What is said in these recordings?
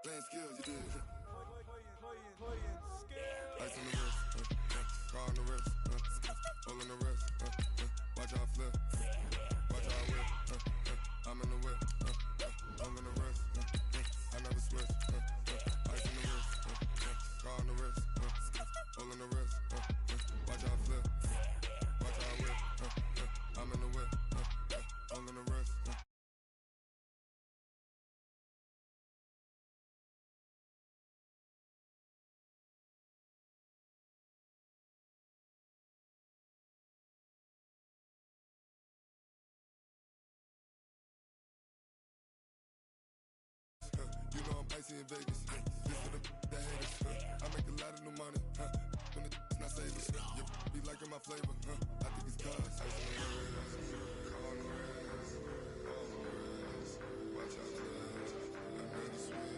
Playing skills, you did. Ice on the wrist, car on the wrist, all on the wrist, watch how I flip, watch how I whip, I'm in the whip, all on the wrist, I never switch, ice on the wrist, car on the wrist, all on the wrist, watch how I flip, watch how I whip, I'm in the whip, all on the wrist. You know I'm icy in Vegas. This for the haters. I make a lot of new money. When it's not savers. You be liking my flavor. I think it's cause. Ice on the wrist. Car on the wrist. All on the wrist. Watch out for this. I'm never switch.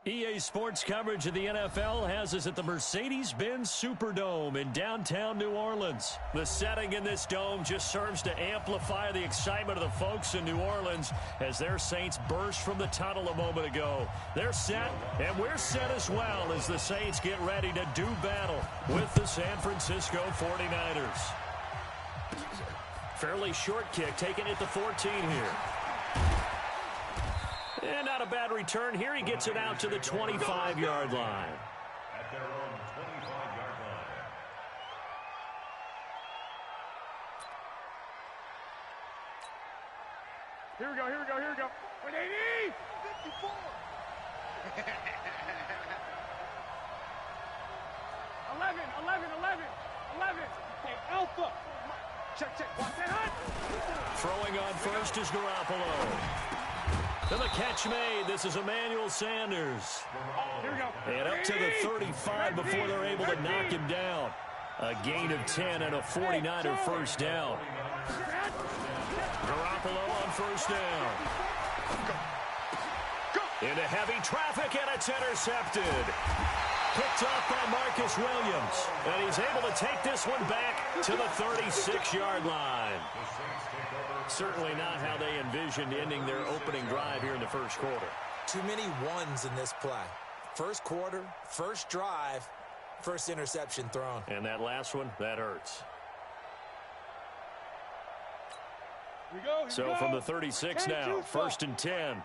EA Sports coverage of the NFL has us at the Mercedes-Benz Superdome in downtown New Orleans. The setting in this dome just serves to amplify the excitement of the folks in New Orleans as their Saints burst from the tunnel a moment ago. They're set, and we're set as well as the Saints get ready to do battle with the San Francisco 49ers. Fairly short kick taken at the 14 here. And not a bad return here. He gets it out to the 25-yard line. At their own 25-yard line. Here we go. 180! 54! 11. Hey, Alpha! Check. Watch that hunt! Throwing on first is Garoppolo. And the catch made. This is Emmanuel Sanders. Here we go. And up to the 35 before they're able to knock him down. A gain of 10 and a 49er first down. Garoppolo on first down. Into heavy traffic, and it's intercepted. Picked off by Marcus Williams. And he's able to take this one back to the 36-yard line. Certainly not how they envisioned ending their opening drive here in the first quarter. Too many ones in this play. First quarter, first drive, first interception thrown. And that last one, that hurts. So from the 36 now, first and 10.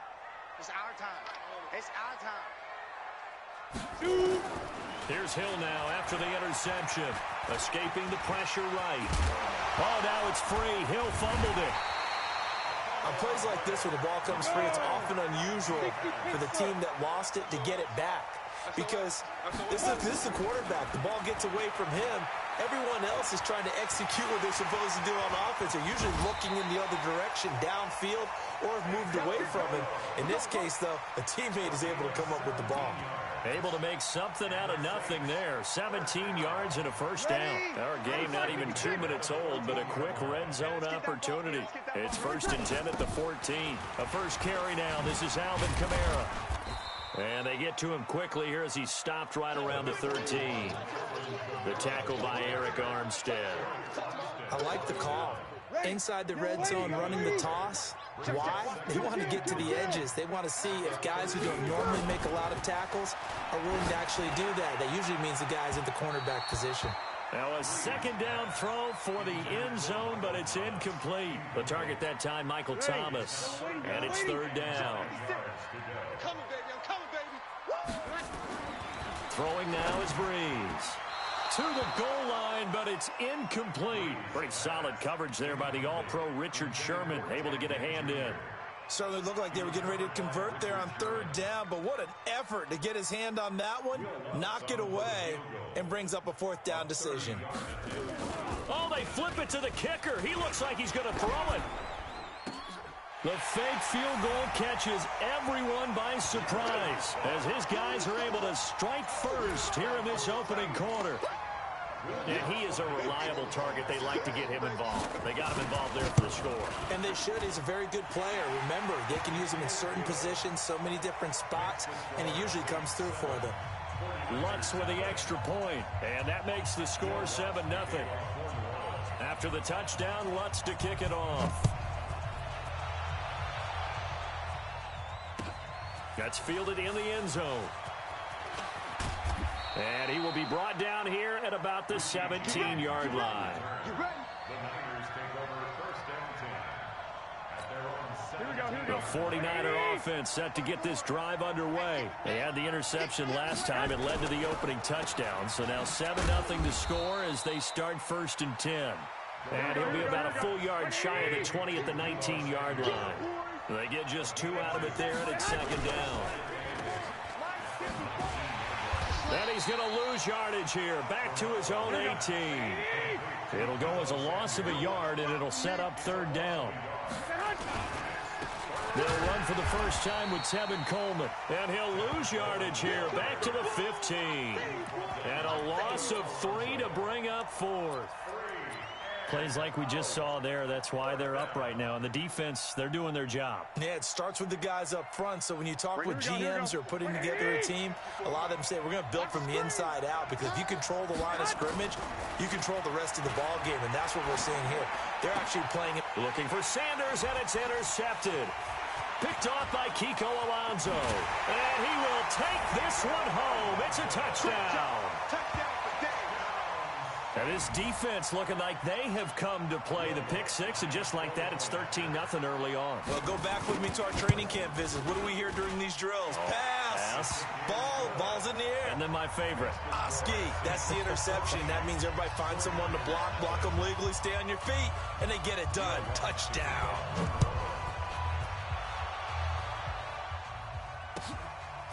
It's our time. Here's Hill now after the interception. Escaping the pressure right. Oh, now it's free. Hill fumbled it. On plays like this where the ball comes free, it's often unusual for the team that lost it to get it back. Because this is the quarterback. The ball gets away from him. Everyone else is trying to execute what they're supposed to do on offense. They're usually looking in the other direction, downfield, or have moved away from him. In this case, though, a teammate is able to come up with the ball. Able to make something out of nothing there. 17 yards and a first down. Our game not even 2 minutes old, but a quick red zone opportunity. It's first and 10 at the 14. A first carry now. This is Alvin Kamara. And they get to him quickly here as he's stopped right around the 13. The tackle by Eric Armstead. I like the call. Inside the red zone, running the toss. Why? They want to get to the edges. They want to see if guys who don't normally make a lot of tackles are willing to actually do that. That usually means the guys at the cornerback position. Now a second down throw for the end zone, but it's incomplete. The target that time, Michael Thomas. And it's third down. Coming, baby. I'm coming, baby. Throwing now is Breeze. To the goal line, but it's incomplete. Pretty solid coverage there by the All-Pro Richard Sherman, able to get a hand in. Certainly looked like they were getting ready to convert there on third down, but what an effort to get his hand on that one, knock it away, and brings up a fourth down decision. Oh, they flip it to the kicker. He looks like he's going to throw it. The fake field goal catches everyone by surprise as his guys are able to strike first here in this opening quarter. And he is a reliable target. They like to get him involved. They got him involved there for the score. And they should. He's a very good player. Remember, they can use him in certain positions, so many different spots, and he usually comes through for them. Lutz with the extra point, and that makes the score 7-0. After the touchdown, Lutz to kick it off. That's fielded in the end zone. And he will be brought down here at about the 17-yard line. The Niners take over first and 10 at their own 7. The 49er offense set to get this drive underway. They had the interception last time. It led to the opening touchdown. So now 7-0 to score as they start first and 10. And he'll be about a full yard shy of the 20 at the 19-yard line. They get just 2 out of it there, and it's second down. And he's going to lose yardage here. Back to his own 18. It'll go as a loss of a yard, and it'll set up third down. They'll run for the first time with Tevin Coleman. And he'll lose yardage here. Back to the 15. And a loss of 3 to bring up fourth. Plays like we just saw there. That's why they're up right now. And the defense, they're doing their job. Yeah, it starts with the guys up front. So when you talk with GMs who are putting together a team, a lot of them say we're going to build from the inside out, because if you control the line of scrimmage, you control the rest of the ball game, and that's what we're seeing here. They're actually playing it. Looking for Sanders, and it's intercepted. Picked off by Kiko Alonso. And he will take this one home. It's a touchdown. And this defense looking like they have come to play the pick six, and just like that, it's 13-0 early on. Well, go back with me to our training camp visit. What do we hear during these drills? Pass. Ball's in the air. And then my favorite. Oski, that's the interception. That means everybody finds someone to block them legally, stay on your feet, and they get it done. Touchdown.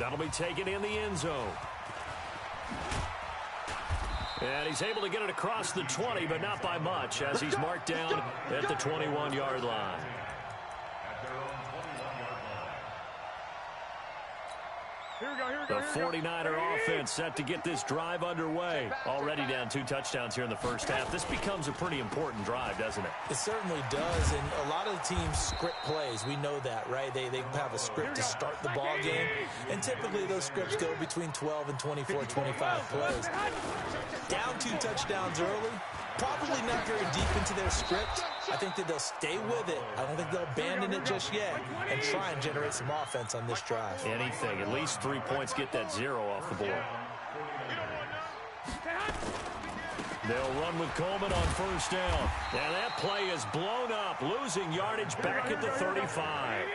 That'll be taken in the end zone. And he's able to get it across the 20, but not by much, as he's marked down at the 21-yard line. The 49er offense set to get this drive underway. Already down 2 touchdowns here in the first half. This becomes a pretty important drive, doesn't it? It certainly does, and a lot of the teams script plays. We know that, right? They have a script to start the ball game, and typically those scripts go between 12 and 24, 25 plays. Down 2 touchdowns early, probably not very deep into their script. I think that they'll stay with it. I don't think they'll abandon it just yet and try and generate some offense on this drive. Anything. At least 3 points, get that 0 off the board. They'll run with Coleman on first down. And that play is blown up, losing yardage back at the 35.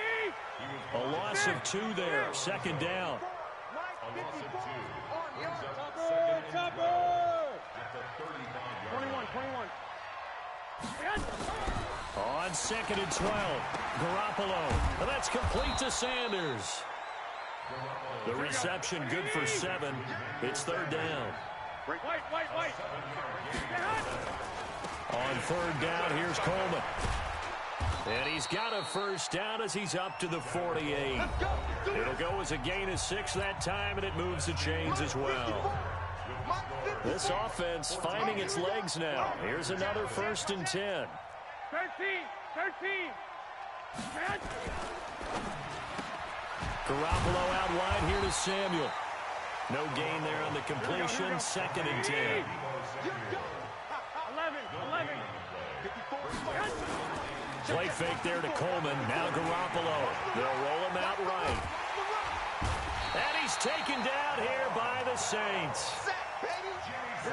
A loss of 2 there, second down. A loss of 2. Brings up second and 12 at the 35-yard line. On second and 12, Garoppolo. And that's complete to Sanders. The reception good for 7. It's third down. On third down, here's Coleman. And he's got a first down as he's up to the 48. It'll go as a gain of 6 that time, and it moves the chains as well. This offense finding its legs now. Here's another first and 10. 13. Garoppolo out wide here to Samuel. No gain there on the completion. Second and 10. 11. Play fake there to Coleman. Now Garoppolo. They'll roll him out right. And he's taken down here by the Saints.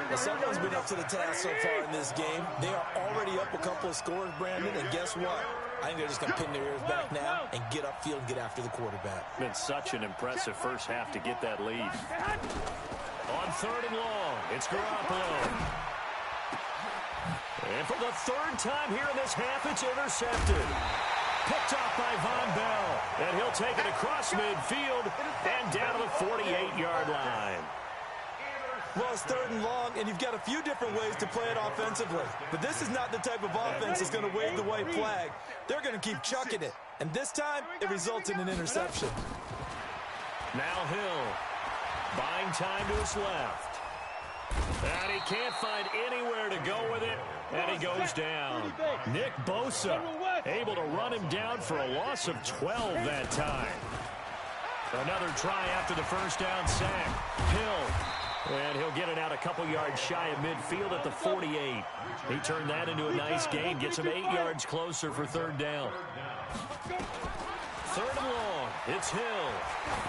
Well, someone's been up to the task so far in this game. They are already up a couple of scores, Brandon, and guess what? I think they're just going to pin their ears back now and get upfield and get after the quarterback. Been such an impressive first half to get that lead. On third and long, it's Garoppolo. And for the third time here in this half, it's intercepted. Picked off by Von Bell. And he'll take it across midfield and down to the 48-yard line. Well, it's third and long, and you've got a few different ways to play it offensively. But this is not the type of offense that's going to wave the white flag. They're going to keep chucking it. And this time, it results in an interception. Now Hill, buying time to his left. And he can't find anywhere to go with it, and he goes down. Nick Bosa able to run him down for a loss of 12 that time. Another try after the first down sack. Hill. And he'll get it out a couple yards shy of midfield at the 48. He turned that into a nice gain. Gets him 8 yards closer for third down. 3rd and long. It's Hill.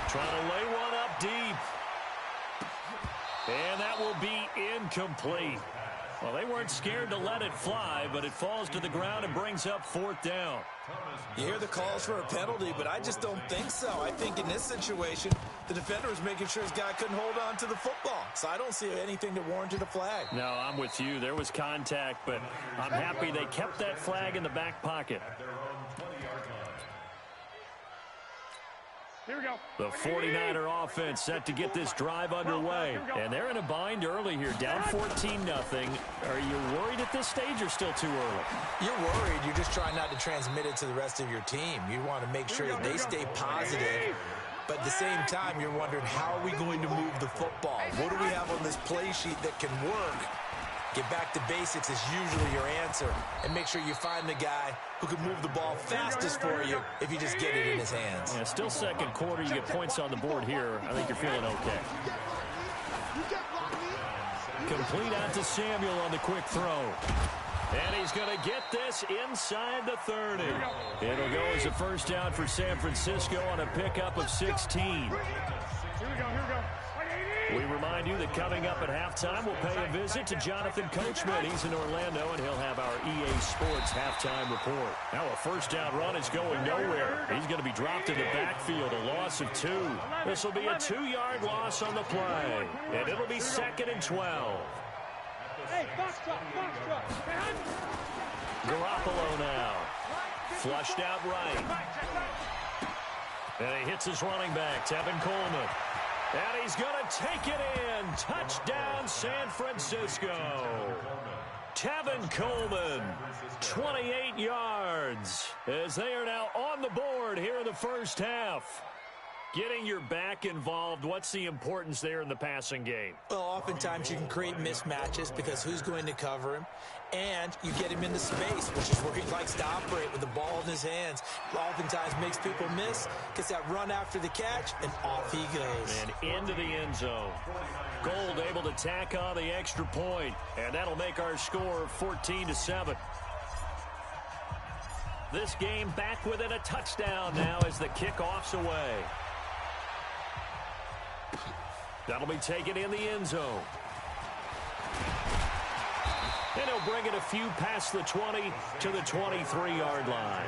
Trying to lay one up deep. And that will be incomplete. Well, they weren't scared to let it fly, but it falls to the ground and brings up 4th down. You hear the calls for a penalty, but I just don't think so. I think in this situation, the defender was making sure his guy couldn't hold on to the football. So I don't see anything that warranted a flag. No, I'm with you. There was contact, but I'm happy they kept that flag in the back pocket. Here we go. The 49er offense set to get this drive underway. And they're in a bind early here, down 14-0. Are you worried at this stage or still too early? You're worried. You're just trying not to transmit it to the rest of your team. You want to make sure that they stay positive. But at the same time, you're wondering, how are we going to move the football? What do we have on this play sheet that can work? Get back to basics is usually your answer. And make sure you find the guy who can move the ball fastest for you if you just get it in his hands. Yeah, still 2nd quarter. You get points on the board here. I think you're feeling okay. Complete out to Samuel on the quick throw. And he's going to get this inside the 30. It'll go as a 1st down for San Francisco on a pickup of 16. Here we go, here we go. We remind you that coming up at halftime, we'll pay a visit to Jonathan Coachman. He's in Orlando, and he'll have our EA Sports halftime report. Now a 1st down run is going nowhere. He's going to be dropped in the backfield, a loss of 2. This will be a 2-yard loss on the play, and it'll be 2nd and 12. Hey, box truck. Garoppolo now. Flushed out right. And he hits his running back, Tevin Coleman. And he's going to take it in. Touchdown, San Francisco. Tevin Coleman, 28 yards, as they are now on the board here in the 1st half. Getting your back involved, what's the importance there in the passing game? Well, oftentimes you can create mismatches because who's going to cover him? And you get him into space, which is where he likes to operate with the ball in his hands. Oftentimes makes people miss, gets that run after the catch, and off he goes. And into the end zone. Gold able to tack on the extra point, and that'll make our score 14-7. This game back within a touchdown now as the kickoff's away. That'll be taken in the end zone. And he'll bring it a few past the 20 to the 23-yard line.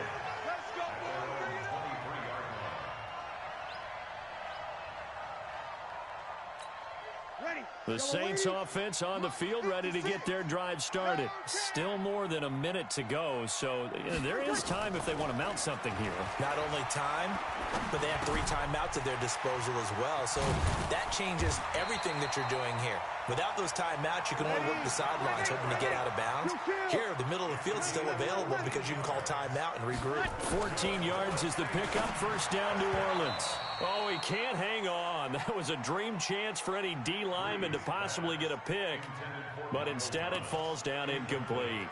The Saints offense on the field, ready to get their drive started. Still more than a minute to go, so there is time if they want to mount something here. Not only time, but they have 3 timeouts at their disposal as well. So that changes everything that you're doing here. Without those timeouts, you can only work the sidelines, hoping to get out of bounds. Here, the middle of the field is still available because you can call timeout and regroup. 14 yards is the pickup. 1st down, New Orleans. Oh, he can't hang on. That was a dream chance for any D lineman to possibly get a pick, but instead it falls down incomplete.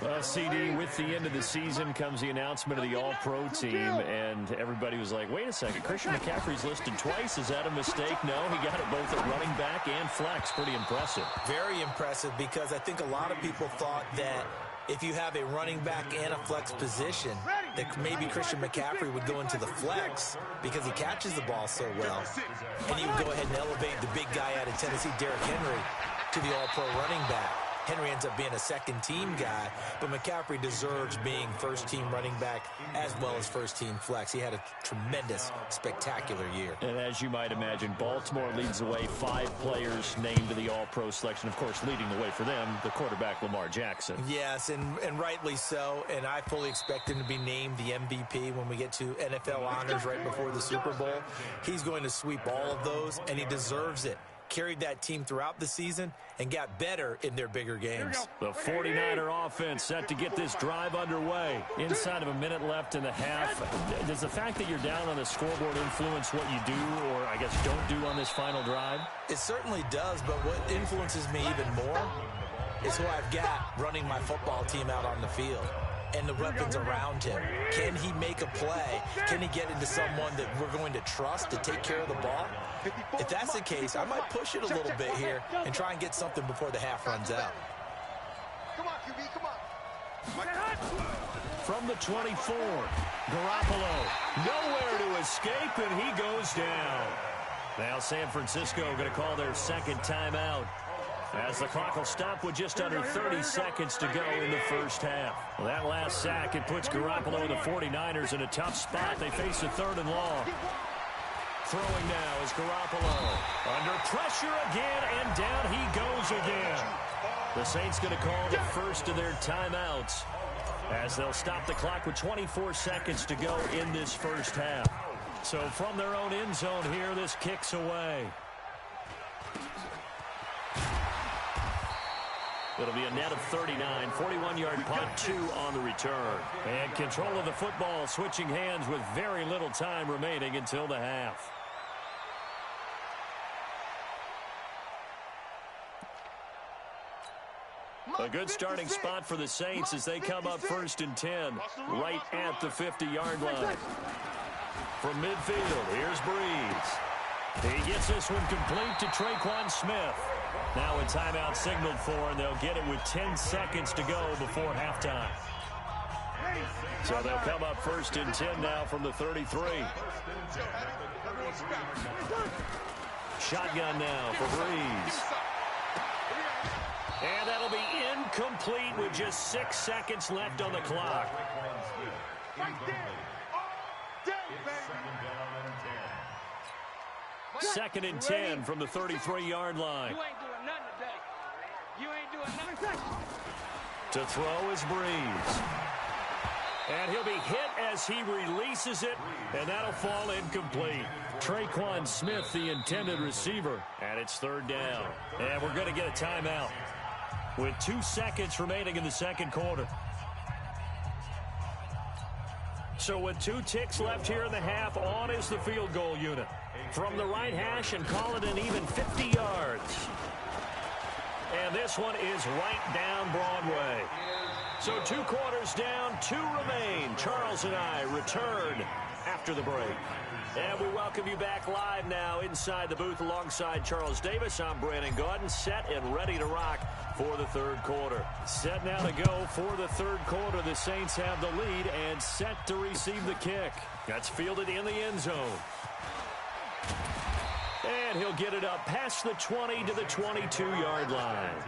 Well, CD, with the end of the season comes the announcement of the All-Pro team, and everybody was like, wait a second, Christian McCaffrey's listed twice. Is that a mistake? No, he got it both at running back and flex. Pretty impressive. Very impressive, because I think a lot of people thought that if you have a running back and a flex position, that maybe Christian McCaffrey would go into the flex because he catches the ball so well. And he would go ahead and elevate the big guy out of Tennessee, Derrick Henry, to the All-Pro running back. Henry ends up being a 2nd-team guy, but McCaffrey deserves being 1st-team running back as well as 1st-team flex. He had a tremendous, spectacular year. And as you might imagine, Baltimore leads the way. 5 players named to the All-Pro selection. Of course, leading the way for them, the quarterback Lamar Jackson. Yes, and rightly so. And I fully expect him to be named the MVP when we get to NFL honors right before the Super Bowl. He's going to sweep all of those, and he deserves it. Carried that team throughout the season and got better in their bigger games. The 49er offense set to get this drive underway. Inside of a minute left in the half. Does the fact that you're down on the scoreboard influence what you do, or I guess don't do on this final drive? It certainly does, but what influences me even more is who I've got running my football team out on the field and the weapons around him. Can he make a play? Can he get into someone that we're going to trust to take care of the ball? If that's the case, I might push it a little bit here and try and get something before the half runs out. Come on, QB, come on. from the 24. Garoppolo, nowhere to escape, and he goes down. Now San Francisco going to call their second timeout, as the clock will stop with just under 30 seconds to go in the first half. Well, that last sack, it puts Garoppolo and the 49ers in a tough spot. They face a 3rd and long. Throwing now is Garoppolo. Under pressure again, and down he goes again. The Saints going to call the first of their timeouts, as they'll stop the clock with 24 seconds to go in this first half. So from their own end zone here, this kicks away. It'll be a net of 39, 41-yard punt, 2 on the return. And control of the football switching hands with very little time remaining until the half. A good starting spot for the Saints as they come up 1st and 10, right at the 50-yard line. From midfield, here's Breeze. He gets this one complete to Traquan Smith. Now a timeout signaled for, and they'll get it with 10 seconds to go before halftime. So they'll come up 1st and 10 now from the 33. Shotgun now for Breeze. And that'll be incomplete with just 6 seconds left on the clock. Second and 10 from the 33-yard line. You ain't doing nothing today. You ain't doing nothing. To throw is Breeze. And he'll be hit as he releases it, and that'll fall incomplete. Traquan Smith, the intended receiver, and it's 3rd down. And we're going to get a timeout with 2 seconds remaining in the second quarter. So with 2 ticks left here in the half, on is the field goal unit. From the right hash, and call it an even 50 yards. And this one is right down Broadway. So 2 quarters down, 2 remain. Charles and I return after the break. And we welcome you back live now inside the booth alongside Charles Davis. I'm Brandon Gaudin, set and ready to rock for the 3rd quarter. Set now to go for the 3rd quarter. The Saints have the lead and set to receive the kick. That's fielded in the end zone. And he'll get it up past the 20 to the 22-yard line.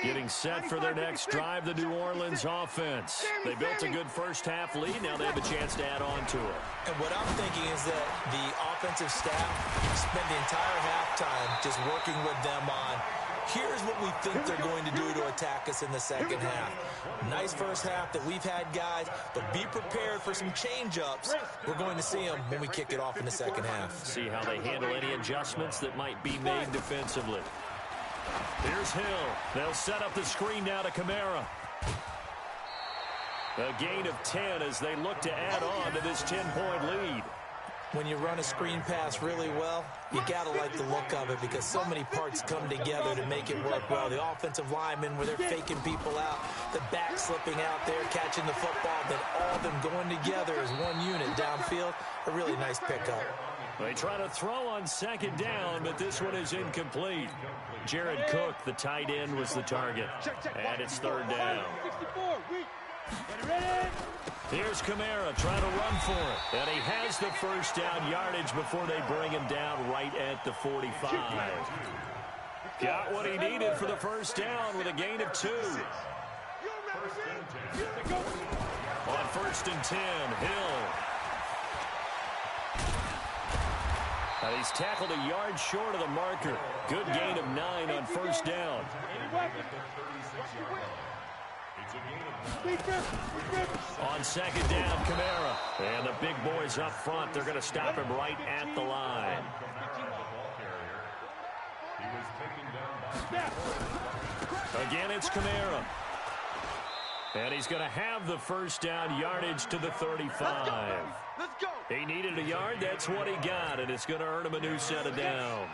Getting set for their next drive, the New Orleans offense. They built a good first half lead. Now they have a chance to add on to it. And what I'm thinking is that the offensive staff spent the entire halftime just working with them on, here's what we think they're going to do to attack us in the second half. Nice first half that we've had, guys, but be prepared for some change-ups. We're going to see them when we kick it off in the second half. See how they handle any adjustments that might be made defensively. Here's Hill. They'll set up the screen now to Kamara. A gain of 10 as they look to add on to this 10-point lead. When you run a screen pass really well, you got to like the look of it because so many parts come together to make it work well. The offensive linemen, where they're faking people out, the back slipping out there, catching the football, then all of them going together as one unit downfield. A really nice pickup. They try to throw on second down, but this one is incomplete. Jared Cook, the tight end, was the target. And it's 3rd down. Here's Kamara trying to run for it. And he has the first down yardage before they bring him down right at the 45. Got what he needed for the first down with a gain of 2. On 1st and 10, Hill. And he's tackled a yard short of the marker. Good gain of 9 on first down. On second down, Kamara. And the big boys up front, they're going to stop him right at the line. Again, it's Kamara. And he's going to have the first down yardage to the 35. He needed a yard. That's what he got, and it's going to earn him a new set of downs.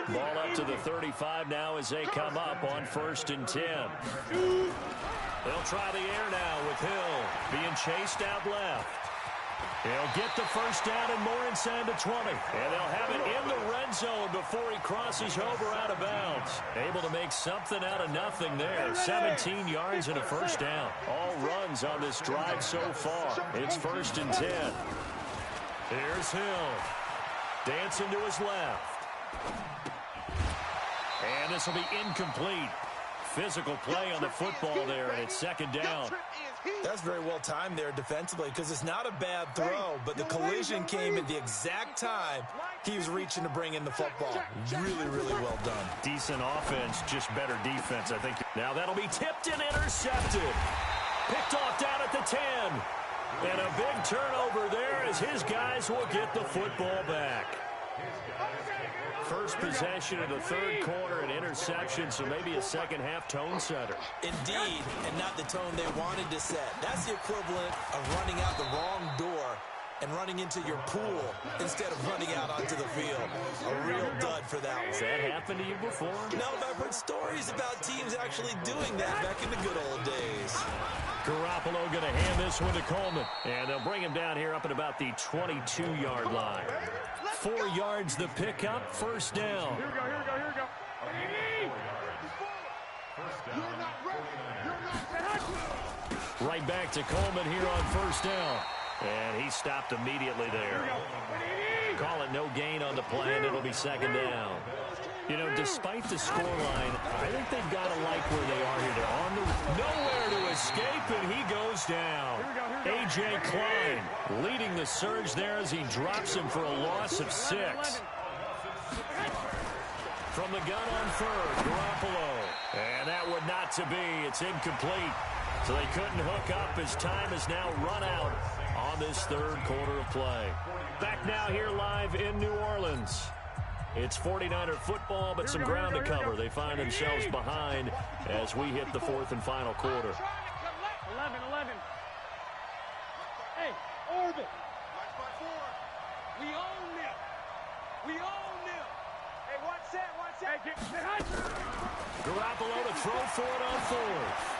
Ball up to the 35 now as they come up on 1st and 10. They'll try the air now with Hill being chased out left. He'll get the first down and more inside the 20. And they'll have it in the red zone before he crosses over out of bounds. Able to make something out of nothing there. 17 yards and a first down. All runs on this drive so far. It's 1st and 10. Here's Hill. Dancing to his left. And this will be incomplete. Physical play on the football there, and it's 2nd down. That's very well timed there defensively because it's not a bad throw, but the collision came at the exact time he was reaching to bring in the football. Really, really well done. Decent offense, just better defense, I think. Now that'll be tipped and intercepted. Picked off down at the 10. And a big turnover there as his guys will get the football back. First possession of the 3rd quarter, an interception, so maybe a second-half tone setter. Indeed, and not the tone they wanted to set. That's the equivalent of running out the wrong door and running into your pool instead of running out onto the field. A real dud for that one. Has that happened to you before? No, but I've heard stories about teams actually doing that back in the good old days. Garoppolo going to hand this one to Coleman. And they'll bring him down here up at about the 22-yard line. 4 yards the pickup, 1st down. Here we go, here we go, here we go. Right back to Coleman here on 1st down. And he stopped immediately there. Call it no gain on the play, and it'll be 2nd down. You know, despite the scoreline, I think they've got to like where they are here. They're on the nowhere to escape, and he goes down. A.J. Klein leading the surge there as he drops him for a loss of 6. From the gun on 3rd, Garoppolo. And that would not to be. It's incomplete. So they couldn't hook up as time is now run out on this 3rd quarter of play. Back now here live in New Orleans. It's 49er football, but some ground to cover. They find themselves behind as we hit the 4th and final quarter. 11. Hey, Orbit. We own them. We own them. Hey, watch that, watch that. Hey, Garoppolo to throw for it on 4th.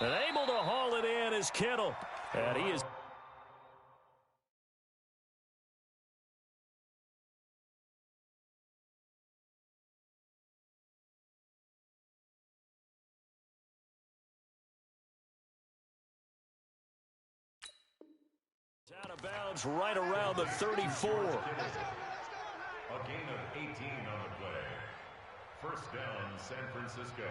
And able to haul it in is Kittle. And he is... out of bounds right around the 34. A gain of 18 on the play. 1st down, San Francisco.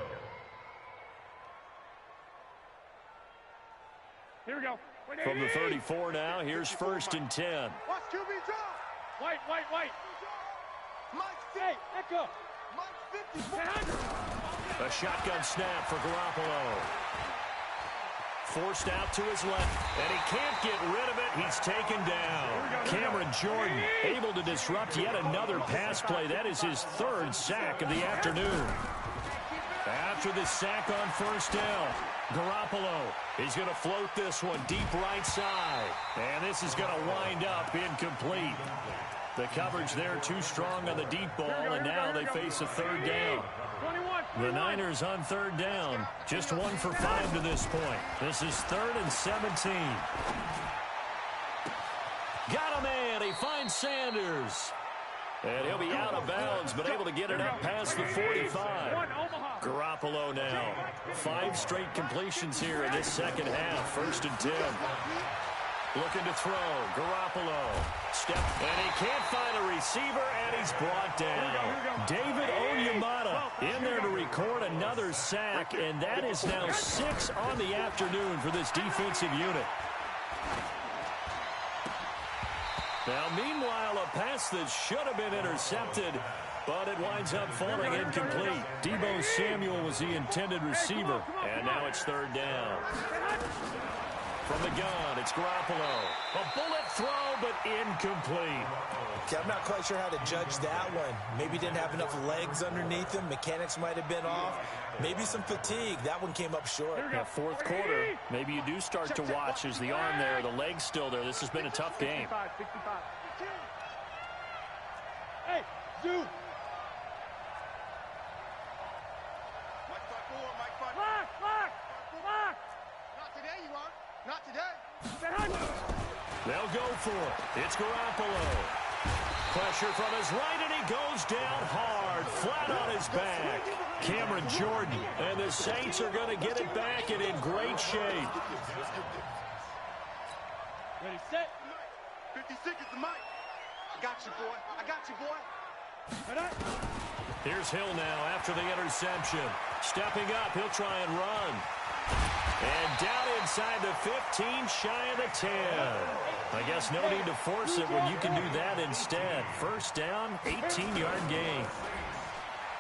Here we go. From the 34 now, here's 1st and 10. Watch QB drop. White. Hey, Echo. A shotgun snap for Garoppolo. Forced out to his left, and he can't get rid of it. He's taken down. Cameron Jordan able to disrupt yet another pass play. That is his 3rd sack of the afternoon. After the sack on 1st down, Garoppolo is going to float this one deep right side. And this is going to wind up incomplete. The coverage there too strong on the deep ball, and now they face a 3rd down. The Niners on 3rd down, just 1 for 5 to this point. This is 3rd and 17. Got a man, he finds Sanders. And he'll be out of bounds, but able to get it up past the 45. Garoppolo now. 5 straight completions here in this 2nd half. 1st and 10. Looking to throw. Garoppolo. Step. And he can't find a receiver, and he's brought down. David Onyemata in there to record another sack, and that is now 6 on the afternoon for this defensive unit. Now, meanwhile, a pass that should have been intercepted, but it winds up falling incomplete. Deebo Samuel was the intended receiver, and now it's 3rd down. From the gun, it's Garoppolo. A bullet throw, but incomplete. Okay, I'm not quite sure how to judge that one. Maybe didn't have enough legs underneath him. Mechanics might have been off. Maybe some fatigue. That one came up short. Now, 4th quarter, maybe you do start to watch as the arm there, the leg's still there. This has been a tough game. 65. Hey, Zoo. Lock. Not today, you are. Not today. They'll go for it. It's Garoppolo. Pressure from his right, and he goes down hard, flat on his back. Cameron Jordan, and the Saints are going to get it back and in great shape. Ready, set. 50 seconds to Mike. I got you, boy. I got you, boy. Here's Hill now after the interception. Stepping up, he'll try and run. And down inside the 15, shy of the 10. I guess no need to force it when you can do that instead. First down, 18-yard gain.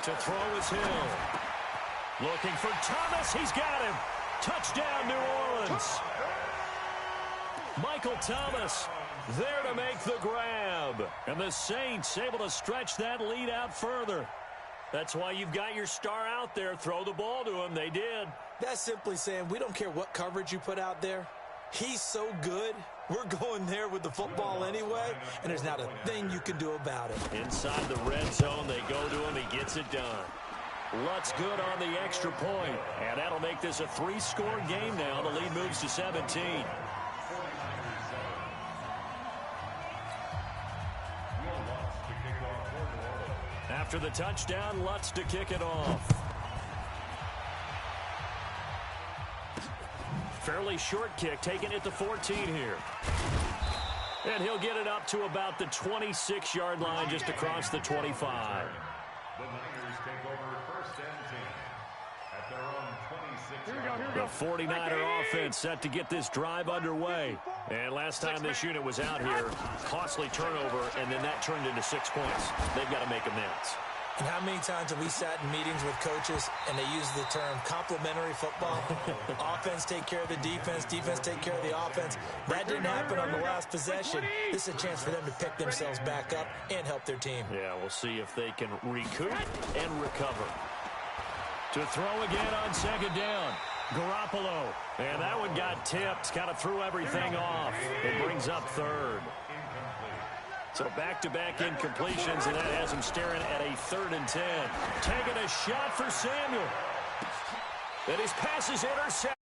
To throw is Hill. Looking for Thomas. He's got him. Touchdown, New Orleans. Michael Thomas there to make the grab. And the Saints able to stretch that lead out further. That's why you've got your star out there. Throw the ball to him. They did. That's simply saying we don't care what coverage you put out there. He's so good. We're going there with the football anyway, and there's not a thing you can do about it. Inside the red zone, they go to him. He gets it done. Lutz good on the extra point, and that'll make this a 3-score game now. The lead moves to 17. After the touchdown, Lutz to kick it off. Fairly short kick, taking it to 14 here. And he'll get it up to about the 26-yard line, just across the 25. The Niners take over first and 10 at their own 26. The 49er offense set to get this drive underway. And last time this unit was out here, costly turnover, and then that turned into 6 points. They've got to make amends. And how many times have we sat in meetings with coaches and they use the term complementary football? Offense take care of the defense, defense take care of the offense. That didn't happen on the last possession. This is a chance for them to pick themselves back up and help their team. Yeah, we'll see if they can recoup and recover. To throw again on second down. Garoppolo. And that one got tipped. Kind of threw everything off. It brings up third. So back-to-back incompletions, and that has him staring at a 3rd and 10. Taking a shot for Samuel. And his pass is intercepted.